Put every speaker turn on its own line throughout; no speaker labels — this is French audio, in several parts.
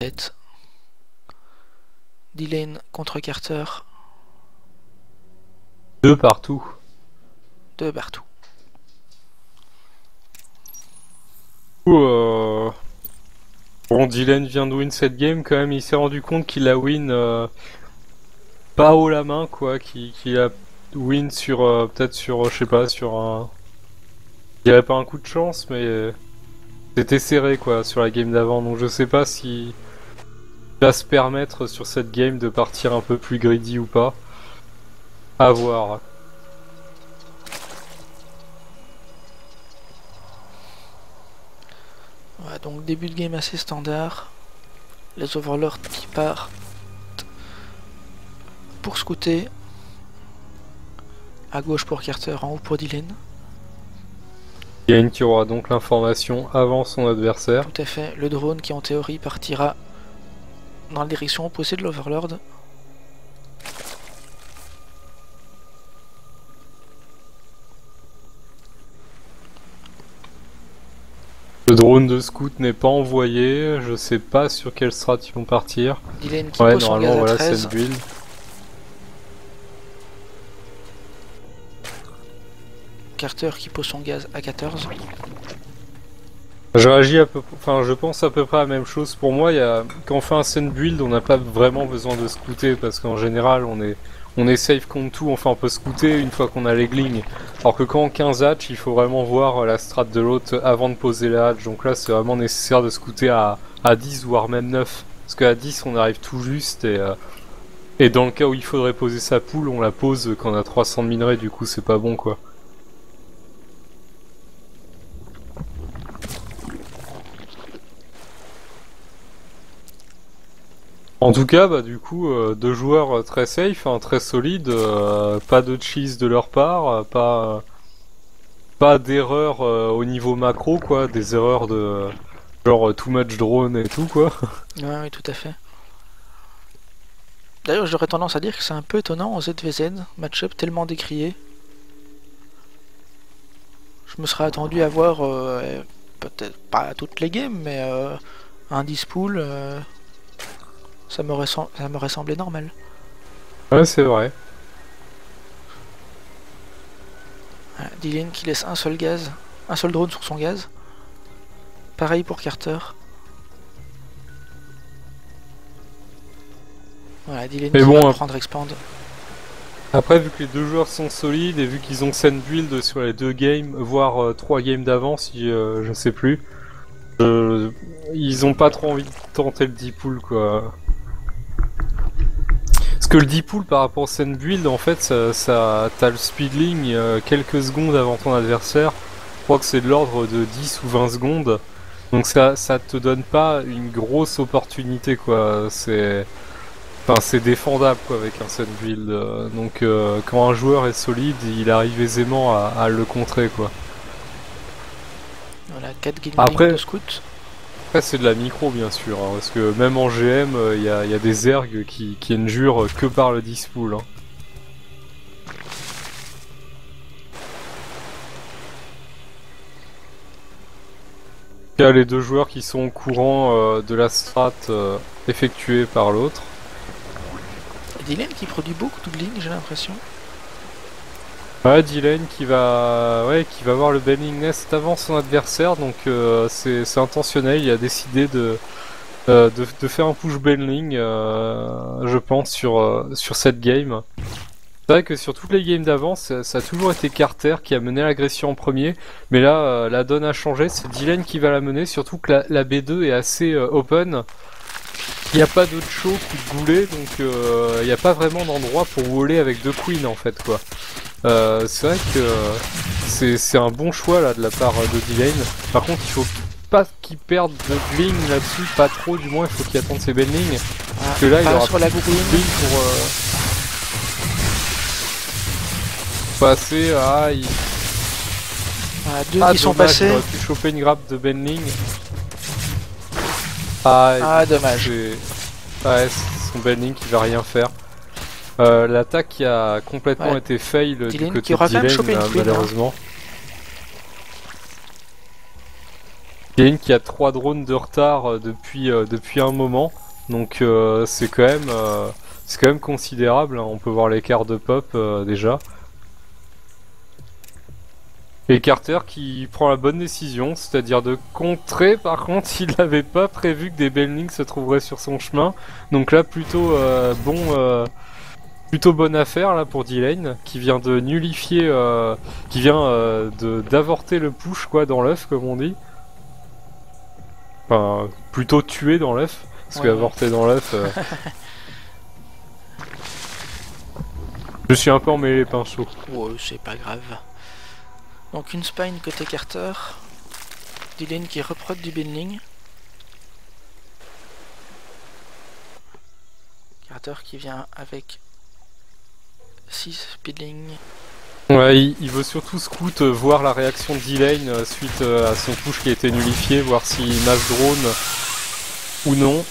bête. D-Lane contre Carter.
Deux partout.
Deux partout.
Bon, Dylan vient de win cette game quand même, il s'est rendu compte qu'il a win pas haut la main quoi, qu'il a win sur peut-être sur je sais pas sur un, il y avait pas un coup de chance mais c'était serré quoi sur la game d'avant, donc je sais pas si il va se permettre sur cette game de partir un peu plus greedy ou pas. À voir.
Ouais, donc début de game assez standard. Les Overlords qui partent pour scouter. À gauche pour Carter, en haut pour Dylan.
Dylan qui aura donc l'information avant son adversaire.
Tout à fait. Le drone qui en théorie partira dans la direction opposée de l'Overlord.
Le drone de scout n'est pas envoyé, je sais pas sur quelle strat ils vont partir.
Dylan qui
Ouais,
pose son gaz
normalement
à
voilà,
13.
c'est une build.
Carter qui pose son gaz à 14.
Je réagis à peu, enfin je pense à peu près à la même chose. Pour moi, quand on fait un send build, on n'a pas vraiment besoin de scouter parce qu'en général, on est safe contre tout. Enfin, on peut scouter une fois qu'on a l'eggling. Alors que quand on 15 hatch, il faut vraiment voir la strat de l'autre avant de poser la hatch. Donc là, c'est vraiment nécessaire de scouter à 10 voire même 9. Parce qu'à 10, on arrive tout juste et dans le cas où il faudrait poser sa poule, on la pose quand on a 300 de minerais. Du coup, c'est pas bon quoi. En tout cas, bah du coup, deux joueurs très safe, hein, très solides, pas de cheese de leur part, pas d'erreurs au niveau macro, quoi, des erreurs de genre too much drone et tout, quoi.
Ouais, oui, tout à fait. D'ailleurs, j'aurais tendance à dire que c'est un peu étonnant en ZVZ, match-up tellement décrié. Je me serais attendu à voir, peut-être pas toutes les games, mais un 10 pool, ça m'aurait semblé normal.
Ouais, c'est vrai.
Voilà, Dylan qui laisse un seul gaz, un seul drone sur son gaz. Pareil pour Carter. Voilà, Dylan
Mais
qui
bon,
va prendre expand.
après, vu que les deux joueurs sont solides et vu qu'ils ont send build sur les deux games, voire 3 games d'avance, si je sais plus, ils ont pas trop envie de tenter le D-pool, quoi. Parce que le D-pool par rapport au send build, en fait, t'as le speedling quelques secondes avant ton adversaire. Je crois que c'est de l'ordre de 10 ou 20 secondes. Donc ça te donne pas une grosse opportunité, quoi. Enfin, c'est défendable, quoi, avec un send build. Donc quand un joueur est solide, il arrive aisément à le contrer, quoi.
Voilà, 4 guillemets
Après,
de scout.
Après c'est de la micro bien sûr, hein, parce que même en GM, il y a des ergs qui endurent que par le dispool. Hein. Il y a les deux joueurs qui sont au courant de la strat effectuée par l'autre.
Dylan qui produit beaucoup de bling, j'ai l'impression.
Ouais, Dylan qui va voir le Bending Nest avant son adversaire, donc c'est intentionnel, il a décidé de faire un push Benling, je pense, sur cette game. C'est vrai que sur toutes les games d'avant, ça a toujours été Carter qui a mené l'agression en premier, mais là, la donne a changé, c'est Dylan qui va la mener, surtout que la B2 est assez open. Il n'y a pas de choke ou de goulet, donc il n'y a pas vraiment d'endroit pour voler avec deux queens en fait, quoi. C'est vrai que c'est un bon choix là de la part de Dylan. Par contre, il faut pas qu'il perde de bling là-dessus, pas trop du moins, il faut qu'il attende ses bendings. Parce que là, il aura
sur la
plus de
googling.
bling pour passer à...
Voilà, deux qui sont
dommage,
passés.
il aurait pu choper une grappe de bending.
Dommage.
Ouais, c'est son bending qui va rien faire. L'attaque qui a complètement été fail
Dylan
du côté
qui aura
de
quand même
Dylan,
chopé une queen,
malheureusement. D-Lane qui a 3 drones de retard depuis un moment. Donc c'est quand même considérable, hein. On peut voir l'écart de pop déjà. Et Carter qui prend la bonne décision, c'est-à-dire de contrer. Par contre, il n'avait pas prévu que des Bellings se trouveraient sur son chemin. Donc là, plutôt bonne affaire là pour D-Lane, qui vient de nullifier, qui vient d'avorter le push quoi dans l'œuf comme on dit. Enfin, plutôt tuer dans l'œuf, parce
Ouais,
qu'avorter dans l'œuf. Je suis un peu emmêlé les pinceaux.
ouais, c'est pas grave. Donc une spine côté Carter. D-Lane qui reprod du Benling. Carter qui vient avec 6 speedling.
Ouais, il veut surtout scout voir la réaction de D-Lane suite à son push qui a été nullifié, voir s'il masse drone ou non.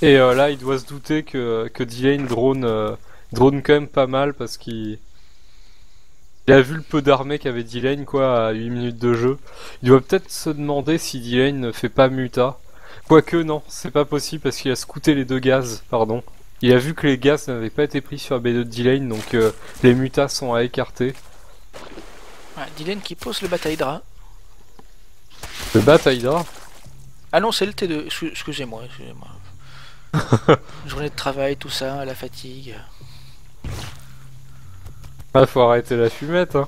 Et là, il doit se douter que D-Lane drone quand même pas mal parce qu'il a vu le peu d'armée qu'avait D-Lane quoi à 8 minutes de jeu. Il doit peut-être se demander si D-Lane ne fait pas muta. Quoique non, c'est pas possible parce qu'il a scouté les 2 gaz, pardon. Il a vu que les gaz n'avaient pas été pris sur la B2 de D-Lane, donc les mutas sont à écarter.
Ouais, D-Lane qui pose le Bataillera.
Le Bataillera.
Ah non, c'est le T2. Excusez-moi. Journée de travail, tout ça, la fatigue.
Ah, faut arrêter la fumette, hein.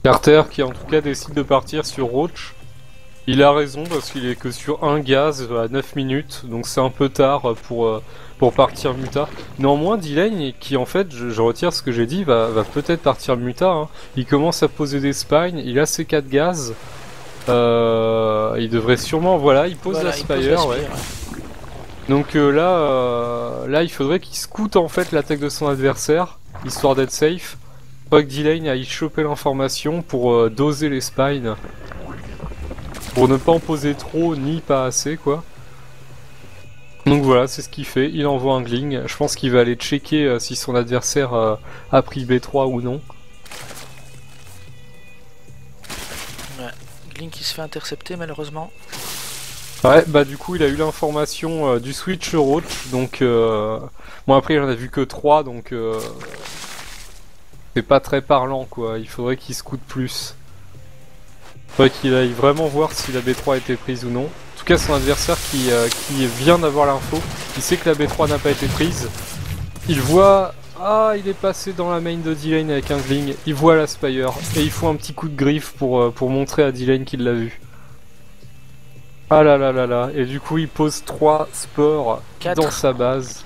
Carter qui en tout cas décide de partir sur Roach. Il a raison parce qu'il est que sur un gaz à 9 minutes, donc c'est un peu tard pour partir muta. Néanmoins, D-Lane, qui en fait, je retire ce que j'ai dit, va peut-être partir muta. Hein. Il commence à poser des spines, il a ses 4 gaz. Il devrait sûrement, voilà, il pose
Voilà,
la Spire, ouais. Donc là, il faudrait qu'il scoute en fait l'attaque de son adversaire, histoire d'être safe. Faut que D-Lane aille choper l'information pour doser les spines. Pour ne pas en poser trop, ni pas assez, quoi. Donc voilà, c'est ce qu'il fait. Il envoie un Gling. Je pense qu'il va aller checker si son adversaire a pris B3 ou non.
Ouais. Gling qui se fait intercepter, malheureusement.
Ouais, bah du coup, il a eu l'information du switch Roach. Donc, bon, après, il en a vu que 3, donc c'est pas très parlant, quoi. Il faudrait qu'il scoute plus. Faudrait qu'il aille vraiment voir si la B3 a été prise ou non. En tout cas, son adversaire qui vient d'avoir l'info, il sait que la B3 n'a pas été prise. Il voit... Ah, il est passé dans la main de D-Lane avec un Gling. Il voit la Spire. Et il faut un petit coup de griffe pour montrer à D-Lane qu'il l'a vu. Ah là là là là. Et du coup, il pose 3 spores dans sa base.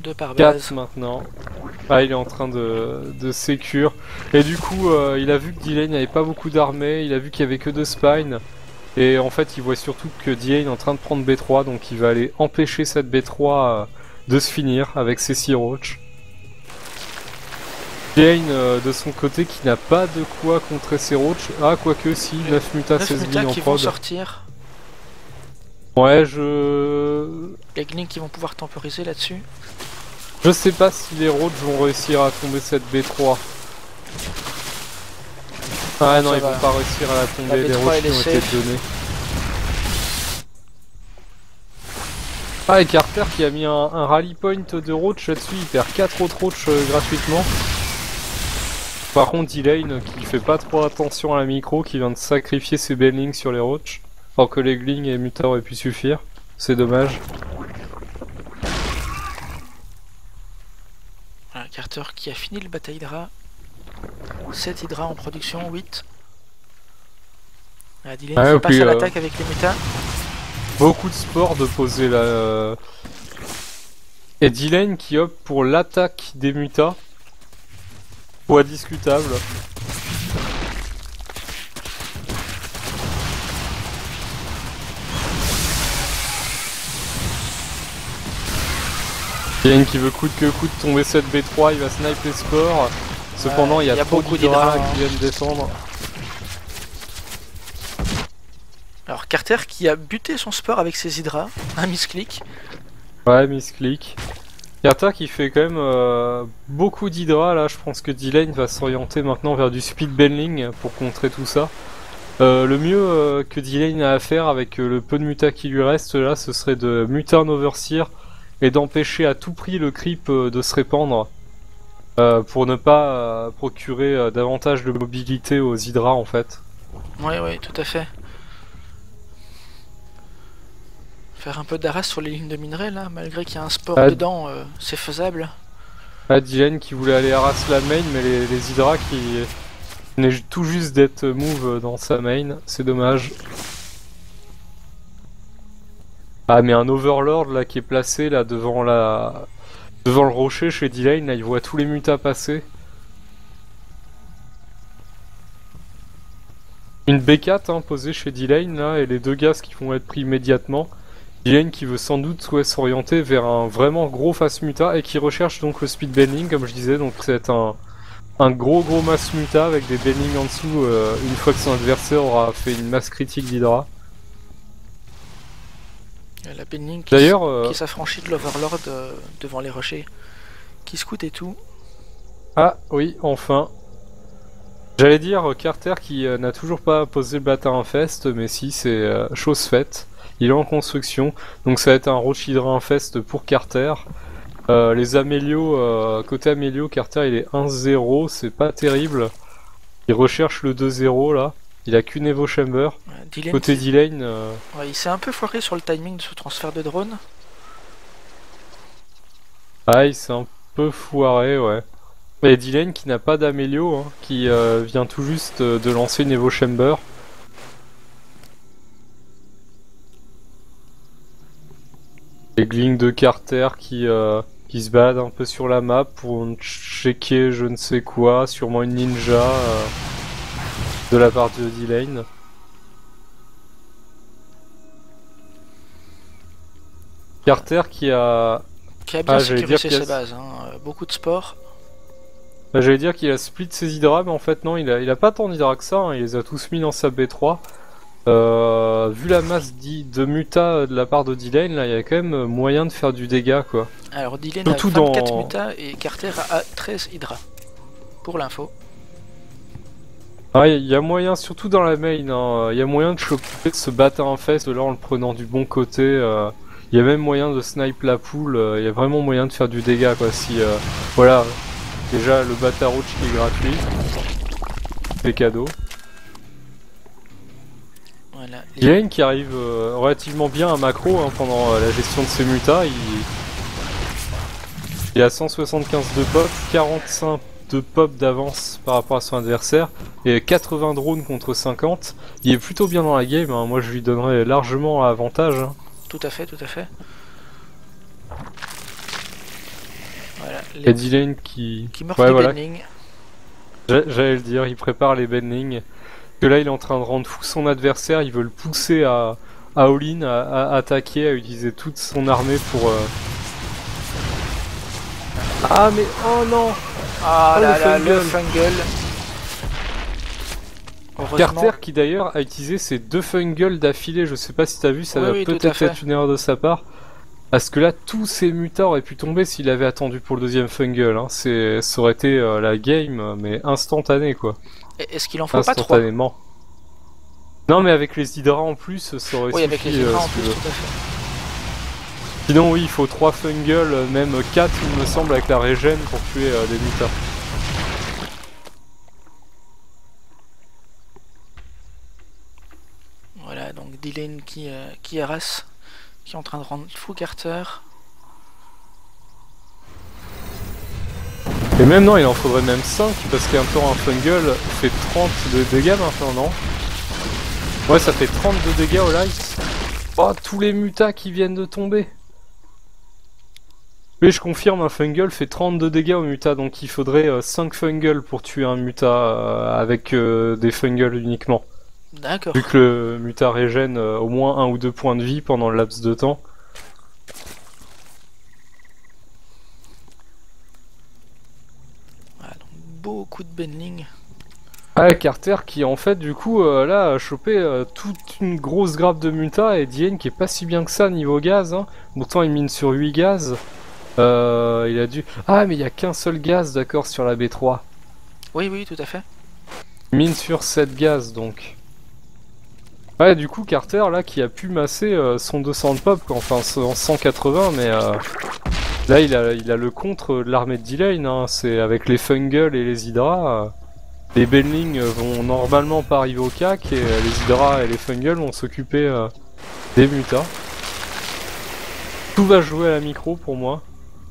2 par base.
4 maintenant. Ah, il est en train de sécure. Et du coup, il a vu que D-Lane n'avait pas beaucoup d'armée, il a vu qu'il y avait que 2 spines. Et en fait, il voit surtout que D-Lane est en train de prendre B3, donc il va aller empêcher cette B3 de se finir avec ses 6 roach. D-Lane de son côté qui n'a pas de quoi contrer ses roach. Ah, quoique si, 9 mutas, 16
mutas
en
qui
prod.
vont sortir.
Ouais,
Les Glings qui vont pouvoir temporiser là-dessus.
Je sais pas si les roads vont réussir à tomber cette B3. Ah non, ils vont pas réussir à la tomber, les roads qui ont été donnés. Ah, et Carter qui a mis un rally point de roach là-dessus, il perd 4 autres roach gratuitement. Par contre, D-Lane qui fait pas trop attention à la micro, qui vient de sacrifier ses bellings sur les roach. Alors que les Gling et Muta auraient pu suffire. C'est dommage.
Voilà, Carter qui a fini le bataille Hydra. 7 Hydra en production, 8. D-Lane qui passe à l'attaque avec les Muta.
Beaucoup de sport de poser la... Et D-Lane qui opte pour l'attaque des Muta. Pas discutable. D-Lane qui veut coûte que coûte tomber cette B3, il va snipe les spores. Cependant, il y a trop d'Hydra qui viennent descendre.
Alors Carter qui a buté son sport avec ses Hydra, un misclick.
Ouais, misclick. Carter qui fait quand même beaucoup d'Hydra là, je pense que D-Lane va s'orienter maintenant vers du speed bending pour contrer tout ça. Le mieux que D-Lane a à faire avec le peu de muta qui lui reste là, ce serait de muter un Overseer et d'empêcher à tout prix le creep de se répandre pour ne pas procurer davantage de mobilité aux Hydra en fait.
Oui, tout à fait. Faire un peu d'arras sur les lignes de minerais là, malgré qu'il y a un sport dedans, c'est faisable.
D-Lane qui voulait aller harass la main, mais les Hydra qui venaient tout juste d'être move dans sa main, c'est dommage. Ah mais un Overlord là qui est placé là devant le rocher chez D-Lane, là il voit tous les mutas passer. Une B4 hein, posée chez D-Lane là et les deux gaz qui vont être pris immédiatement. D-Lane qui veut sans doute s'orienter vers un vraiment gros face muta et qui recherche donc le speed bending comme je disais, donc c'est un gros mass muta avec des bending en dessous une fois que son adversaire aura fait une masse critique d'Hydra.
La bending qui s'affranchit de l'Overlord devant les rochers, qui scoute et tout.
Ah oui, enfin. J'allais dire Carter qui n'a toujours pas posé le bâtard infest, mais si, c'est chose faite. Il est en construction, donc ça va être un Roach Hydra infest pour Carter. Les Amélio, côté Amélio, Carter il est 1-0, c'est pas terrible. Il recherche le 2-0 là, il a qu'une Evo Chamber. Côté D-Lane...
Ouais, il s'est un peu foiré sur le timing de ce transfert de drone.
Ah, il s'est un peu foiré, ouais. Et D-Lane qui n'a pas d'Amélio, hein, qui vient tout juste de lancer une Evo Chamber. Les Glings de Carter qui se baladent un peu sur la map pour checker je ne sais quoi, sûrement une ninja de la part de D-Lane. Carter qui a
bien sécurisé ses bases, hein. Beaucoup de sport.
Bah, j'allais dire qu'il a split ses hydras, mais en fait non, il a pas tant d'hydras que ça, hein. Il les a tous mis dans sa B3. Vu la masse de muta de la part de D-Lane, là il y a quand même moyen de faire du dégât quoi.
Alors D-Lane a 24 muta et Carter a 13 hydras. Pour l'info.
Ah, il y a moyen, surtout dans la main, hein, il y a moyen de choper, de se battre en face, là en le prenant du bon côté. Il y a même moyen de snipe la poule, il y a vraiment moyen de faire du dégât quoi. Si voilà, déjà le Batarouch qui est gratuit, les cadeaux.
Voilà,
D-Lane qui arrive relativement bien à macro hein, pendant la gestion de ses mutas, il a 175 de pop, 45 de pop d'avance par rapport à son adversaire et 80 drones contre 50. Il est plutôt bien dans la game, hein. Moi je lui donnerais largement avantage. Hein.
Tout à fait. Voilà,
et D-Lane qui
meurt du bending.
J'allais le dire, il prépare les bending. Que là il est en train de rendre fou son adversaire, il veut le pousser à all-in, à attaquer, à utiliser toute son armée pour... Ah mais oh non.
Ah oh, là le fungal.
Carter qui d'ailleurs a utilisé ses 2 fungals d'affilée, je sais pas si t'as vu, ça va peut-être être une erreur de sa part. Parce que là tous ses mutas auraient pu tomber s'il avait attendu pour le deuxième fungal, hein. Ça aurait été la game mais instantanée quoi.
Est-ce qu'il en faut pas 3 ?
Instantanément. Non mais avec les hydras en plus ça aurait suffi.
Oui avec les hydras en plus tout à fait.
Sinon oui il faut 3 fungals, même 4 il me semble avec la régène pour tuer les mutas.
Voilà donc D-Lane qui harasse, qui est en train de rendre fou Carter.
Et même non il en faudrait même 5 parce qu'un tour un fungal fait 30 de dégâts maintenant non? Ouais ça fait 30 de dégâts au light. Oh tous les mutas qui viennent de tomber. Oui, je confirme, un fungal fait 32 dégâts au muta, donc il faudrait 5 fungal pour tuer un muta avec des fungals uniquement.
D'accord.
Vu que le muta régène au moins 1 ou 2 points de vie pendant le laps de temps.
Voilà, donc beaucoup de bending.
Ah, Carter qui en fait du coup là a chopé toute une grosse grappe de muta et D-Lane qui est pas si bien que ça niveau gaz. Hein. Pourtant il mine sur 8 gaz. Il a dû... Ah, mais il y a qu'un seul gaz, d'accord, sur la B3.
Oui, oui, tout à fait.
Mine sur 7 gaz, donc. Ouais, du coup, Carter, là, qui a pu masser son 200 de pop, quoi. Enfin, son 180, mais... Là, il a le contre de l'armée de D-Lane, hein. C'est avec les Fungal et les Hydra. Les Benling vont normalement pas arriver au CAC, et les Hydra et les Fungal vont s'occuper des mutas. Tout va jouer à la micro pour moi.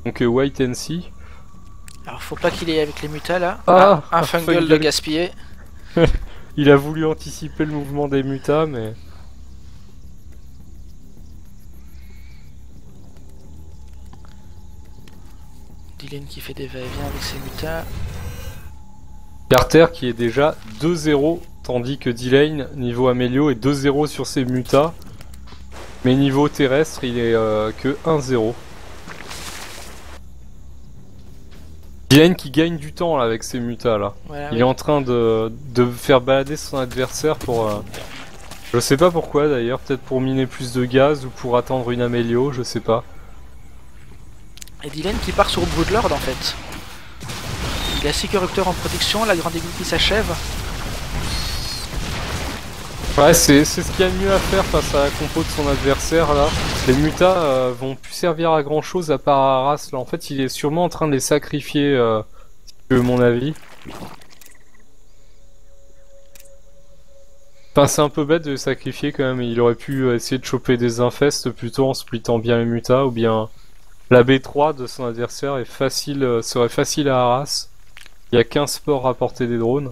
Donc wait and see.
Alors faut pas qu'il ait avec les mutas là.
Ah,
Un
un
fungal de gaspiller.
Il a voulu anticiper le mouvement des mutas, mais...
Dylan qui fait des va-et-vient avec ses mutas.
Carter qui est déjà 2-0, tandis que D-Lane, niveau Amélio, est 2-0 sur ses mutas. Mais niveau terrestre, il est que 1-0. D-Lane qui gagne du temps là, avec ses mutas là.
Voilà,
Il
oui.
est en train de faire balader son adversaire pour... Je sais pas pourquoi d'ailleurs, peut-être pour miner plus de gaz ou pour attendre une Amélio, je sais pas.
Et Dylan qui part sur Broodlord en fait. Il a 6 corrupteurs en production, la grande aiguille qui s'achève.
Ouais, c'est ce qu'il y a de mieux à faire face à la compo de son adversaire là. Les mutas vont plus servir à grand chose à part Arras là. En fait, il est sûrement en train de les sacrifier, si tu veux mon avis. Enfin, c'est un peu bête de les sacrifier quand même. Il aurait pu essayer de choper des infestes plutôt en splittant bien les mutas, ou bien la B3 de son adversaire est facile, serait facile à Arras. Il y a 15 sports à porter des drones.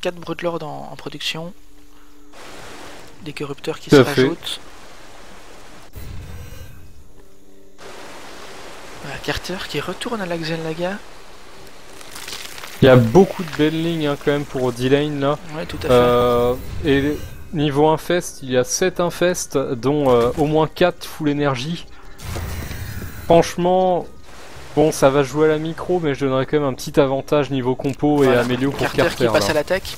4 Broodlord en production. Des corrupteurs qui
Tout
se
à fait.
rajoutent. Voilà, Carter qui retourne à l'Axenlaga.
Il y a beaucoup de Benling hein, quand même pour D-Lane là.
Ouais, tout à fait.
Et niveau infest, il y a 7 infestes, dont au moins 4 full énergie. Franchement, bon, ça va jouer à la micro, mais je donnerais quand même un petit avantage niveau compo et
Voilà.
Amélio pour
Carter
Carter.
qui passe
là.
à l'attaque.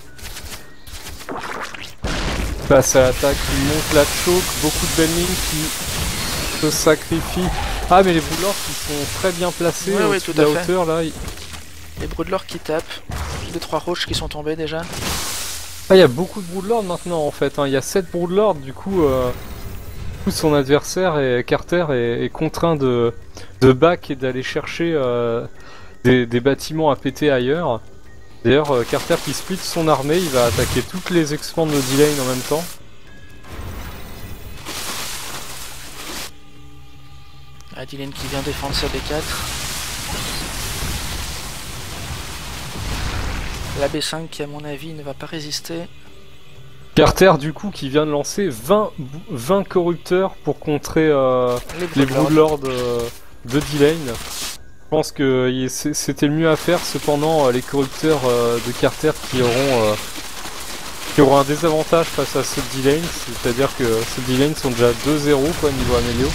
Passe à l'attaque, il monte la choke, beaucoup de Benling qui se sacrifient. Ah, mais les Broodlords qui sont très bien placés
Ouais,
au-dessus
tout
de la
à fait.
hauteur là.
Les Broodlords qui tapent. 2-3 roches qui sont tombées déjà.
Ah, il y a beaucoup de Broodlords maintenant en fait, hein. Il y a 7 Broodlords, du coup son adversaire et Carter est contraint de back et d'aller chercher des bâtiments à péter ailleurs. D'ailleurs, Carter qui split son armée, il va attaquer toutes les expands de D-Lane en même temps.
Ah, Dylan qui vient défendre sa B4. La B5 qui à mon avis ne va pas résister.
Carter du coup qui vient de lancer 20 corrupteurs pour contrer les Broodlords de D-Lane. Je pense que c'était le mieux à faire, cependant les corrupteurs de Carter qui auront un désavantage face à ceux de D-Lane, c'est-à-dire que ceux de D-Lane sont déjà 2-0 quoi niveau Amélio.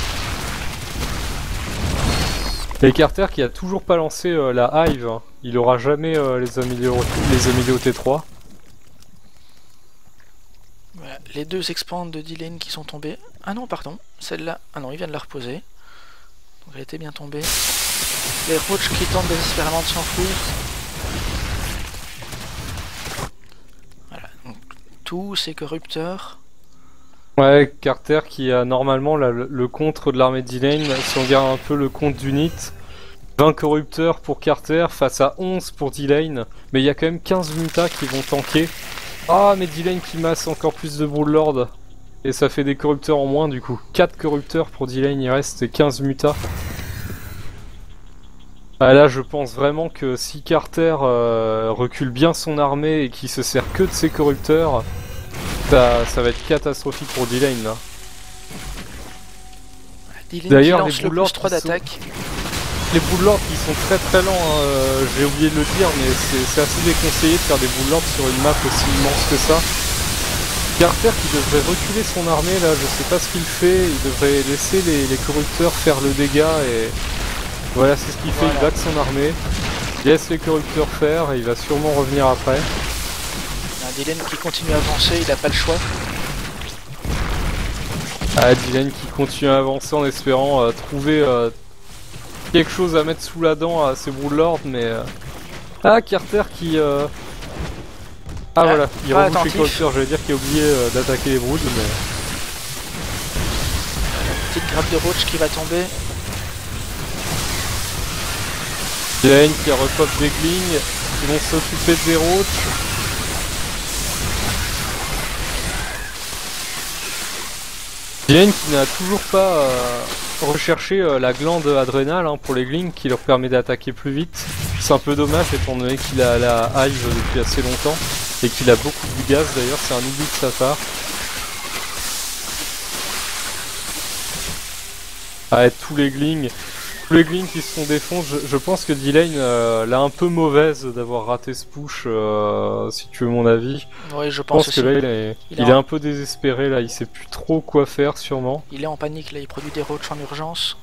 Et Carter qui a toujours pas lancé la Hive, hein. Il aura jamais les Amélio T3.
Voilà, les deux expands de Dylan qui sont tombés. Ah non, pardon, celle-là. Ah non, il vient de la reposer. Donc elle était bien tombée. Les roaches qui tentent désespérément de s'enfuir. Voilà, donc tous ces corrupteurs.
Ouais, Carter qui a normalement le contre de l'armée de D-Lane, si on regarde un peu le compte d'unit. 20 corrupteurs pour Carter face à 11 pour D-Lane, mais il y a quand même 15 mutas qui vont tanker. Ah, mais D-Lane qui masse encore plus de Broodlord. Et ça fait des corrupteurs en moins du coup. 4 corrupteurs pour D-Lane, il reste et 15 mutas. Ah là, je pense vraiment que si Carter recule bien son armée et qu'il se sert que de ses corrupteurs, ça va être catastrophique pour D-Lane là.
Dylan
D'ailleurs,
qui
les
lance le
Broodlords
plus 3 d'attaque.
Les Broodlords qui sont très très lents, hein, j'ai oublié de le dire, mais c'est assez déconseillé de faire des Broodlords sur une map aussi immense que ça. Carter qui devrait reculer son armée là, je sais pas ce qu'il fait, il devrait laisser les corrupteurs faire le dégât et voilà, c'est ce qu'il fait, il batte son armée, il laisse les corrupteurs faire et il va sûrement revenir après.
Dylan qui continue à avancer, il a pas le choix.
Ah, Dylan qui continue à avancer en espérant trouver quelque chose à mettre sous la dent à ces Broodlords, mais... Ah, Carter qui... Ah voilà, il rebouche les corrupteurs, j'allais dire qu'il a oublié d'attaquer les Broods, mais...
Petite grappe de roach qui va tomber.
Jane qui a repop des glings, qui vont s'occuper des roach. Jane qui n'a toujours pas recherché la glande adrénale pour les glings qui leur permet d'attaquer plus vite. C'est un peu dommage étant donné qu'il a la hive depuis assez longtemps et qu'il a beaucoup de gaz d'ailleurs, c'est un oubli de sa part. Ah, tous les glings qui se font défendre, je pense que D-Lane l'a un peu mauvaise d'avoir raté ce push, si tu veux mon avis.
Oui, je pense
que là il est un peu désespéré, là il sait plus trop quoi faire sûrement.
Il est en panique là, il produit des roach en urgence.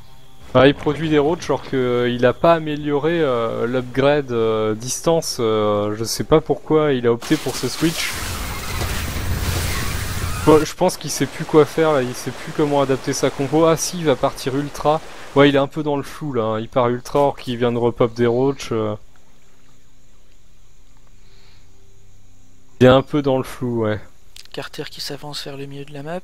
Ah, il produit des roach alors qu'il a pas amélioré l'upgrade distance, je sais pas pourquoi il a opté pour ce switch. Je pense qu'il sait plus quoi faire là, il sait plus comment adapter sa compo. Ah si, il va partir ultra. Ouais, il est un peu dans le flou là, il part ultra or qu'il vient de repop des roach. Il est un peu dans le flou, ouais.
Carter qui s'avance vers le milieu de la map.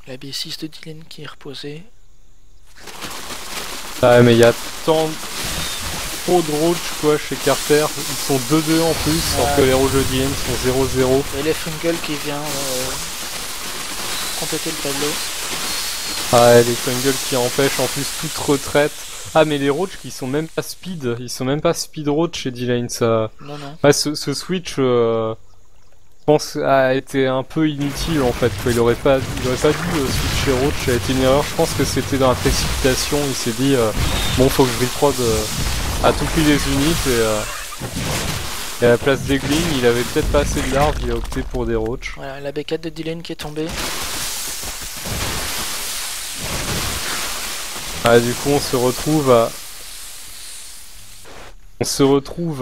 La B6 de Dylan qui est reposée.
Ah mais il y a trop de roach quoi chez Carter, ils sont 2-2 en plus, alors que les roach de Dylan sont 0-0.
Et les Fungal qui vient compléter le tableau.
Ah, les Fungal qui empêchent en plus toute retraite. Ah mais les roach qui sont même pas speed, ils sont même pas speed roach chez D-Lane, ça...
Non.
Ah, ce switch, je pense, a été un peu inutile en fait, quoi. Il aurait pas dû switcher roach, ça a été une erreur, je pense que c'était dans la précipitation, il s'est dit, bon faut que je reprod à tout prix des unités, et à la place des glings, il avait peut-être pas assez de larves, il a opté pour des roach.
Voilà, la B4 de Dylan qui est tombée.
Ah, du coup on se retrouve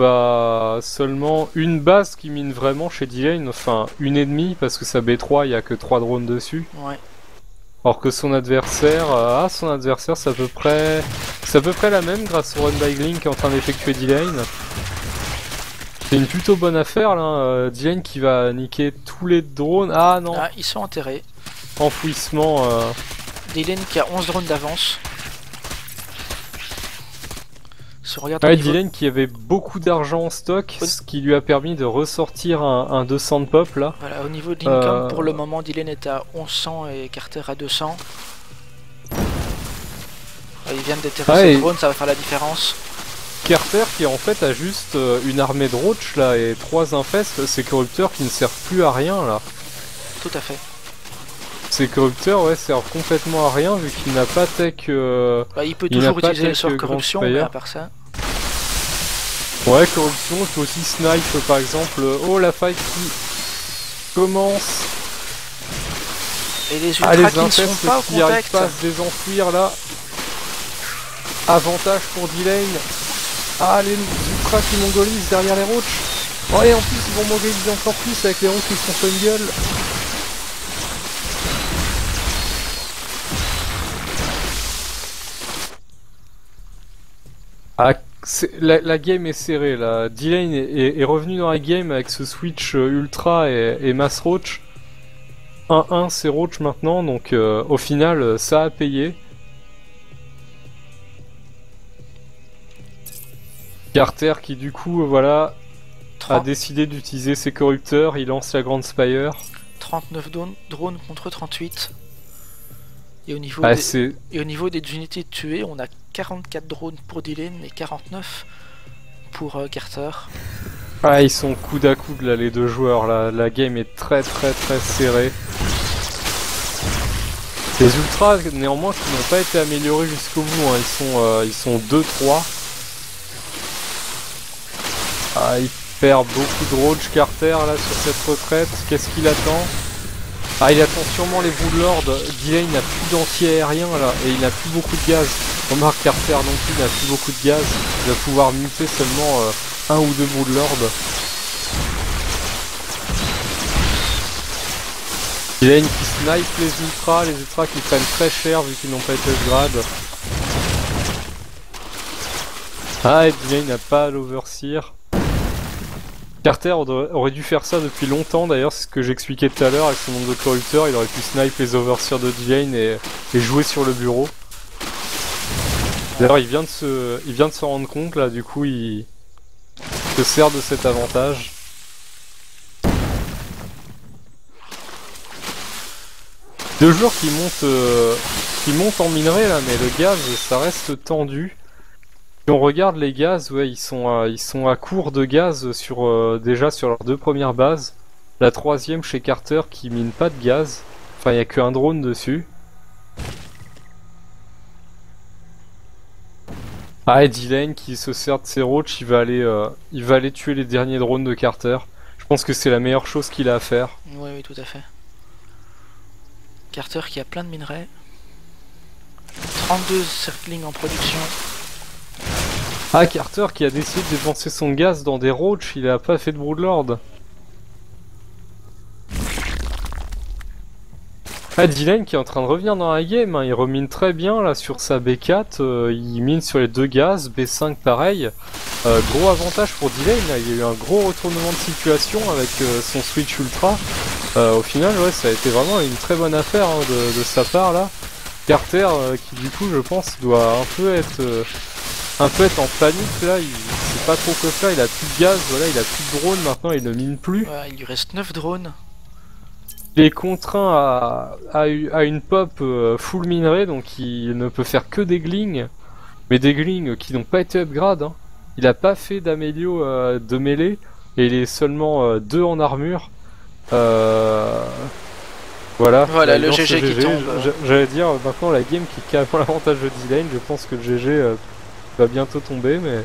à seulement une base qui mine vraiment chez D-Lane, enfin une et demie parce que sa B3 il y a que 3 drones dessus.
Ouais.
Alors que son adversaire, c'est à peu près la même grâce au run by Gling qui est en train d'effectuer D-Lane. C'est une plutôt bonne affaire là, D-Lane qui va niquer tous les drones. Ah non.
Ah, ils sont enterrés.
Enfouissement.
D-Lane qui a 11 drones d'avance.
Ouais, D-Lane qui avait beaucoup d'argent en stock, ce qui lui a permis de ressortir un 200 de pop là.
Voilà, au niveau de l'income, pour le moment, D-Lane est à 1100 et Carter à 200. Ils viennent déterrer ses drones, ça va faire la différence.
Carter qui en fait a juste une armée de roach là et 3 infestes, ces corrupteurs qui ne servent plus à rien là.
Tout à fait.
Ces corrupteurs servent complètement à rien vu qu'il n'a pas tech...
il peut toujours utiliser le sort corruption, mais à part ça...
Ouais, corruption, il peut aussi snipe par exemple. Oh, la fight qui commence.
Et les ultras qui ne sont pas au
qui arrivent pas à se désenfouir là. Avantage pour D-Lane. Ah, les ultras qui mongolisent derrière les roach. Oh, et en plus ils vont mongoliser encore plus avec les roach qui sont fungal. Ah, la game est serrée là. D-Lane est revenu dans la game avec ce switch ultra et mass roach. 1-1 c'est roach maintenant, donc au final ça a payé. Carter qui du coup voilà a décidé d'utiliser ses corrupteurs, il lance la grande spire.
39 drones contre 38. Et au niveau des unités tuées, on a 44 drones pour D-Lane et 49 pour Carter.
Ah, ils sont coude à coude là les deux joueurs, là. La game est très serrée. Les ultras néanmoins qui n'ont pas été améliorés jusqu'au bout, ils sont 2-3. Ah, il perd beaucoup de roach Carter là sur cette retraite, qu'est-ce qu'il attend? Ah, il attend sûrement les Broodlords. D-Lane n'a plus d'anti-aérien là, et il n'a plus beaucoup de gaz. Remarque Carter non plus n'a plus beaucoup de gaz. Il va pouvoir muter seulement 1 ou 2 Broodlords. D-Lane qui snipe les ultras qui prennent très cher vu qu'ils n'ont pas été upgrade. Ah, et D-Lane n'a pas l'overseer. Carter aurait dû faire ça depuis longtemps d'ailleurs, c'est ce que j'expliquais tout à l'heure avec son nombre de corrupteurs, il aurait pu snipe les overseers de D-Lane et jouer sur le bureau. D'ailleurs il vient de se rendre compte là, du coup il se sert de cet avantage. Deux joueurs qui montent en minerai là, mais le gaz ça reste tendu. Si on regarde les gaz, ouais, ils sont à court de gaz déjà sur leurs deux premières bases. La troisième chez Carter qui mine pas de gaz. Enfin, il n'y a qu'un drone dessus. Ah, et D-Lane qui se sert de ses roaches, il va aller tuer les derniers drones de Carter. Je pense que c'est la meilleure chose qu'il a à faire.
Oui, oui, tout à fait. Carter qui a plein de minerais. 32 circling en production.
Ah, Carter qui a décidé de dépenser son gaz dans des roaches, il a pas fait de Broodlord. Ah, D-Lane qui est en train de revenir dans la game, hein. Il remine très bien là sur sa B4, il mine sur les deux gaz, B5 pareil. Gros avantage pour D-Lane, il y a eu un gros retournement de situation avec son switch ultra. Au final, ouais, ça a été vraiment une très bonne affaire hein, de sa part là. Carter qui du coup je pense doit un peu être en panique là, il sait pas trop quoi faire, il a plus de gaz, voilà, il a plus de drone maintenant, il ne mine plus.
Ouais, il lui reste 9 drones.
Il est contraint à une pop full minerai, donc il ne peut faire que des glings, mais des glings qui n'ont pas été upgrade. Hein. Il a pas fait d'amélio de mêlée, et il est seulement 2 en armure. Voilà,
voilà le GG qui tombe.
J'allais dire maintenant la game qui a l'avantage de D-Lane, je pense que le GG va bientôt tomber, mais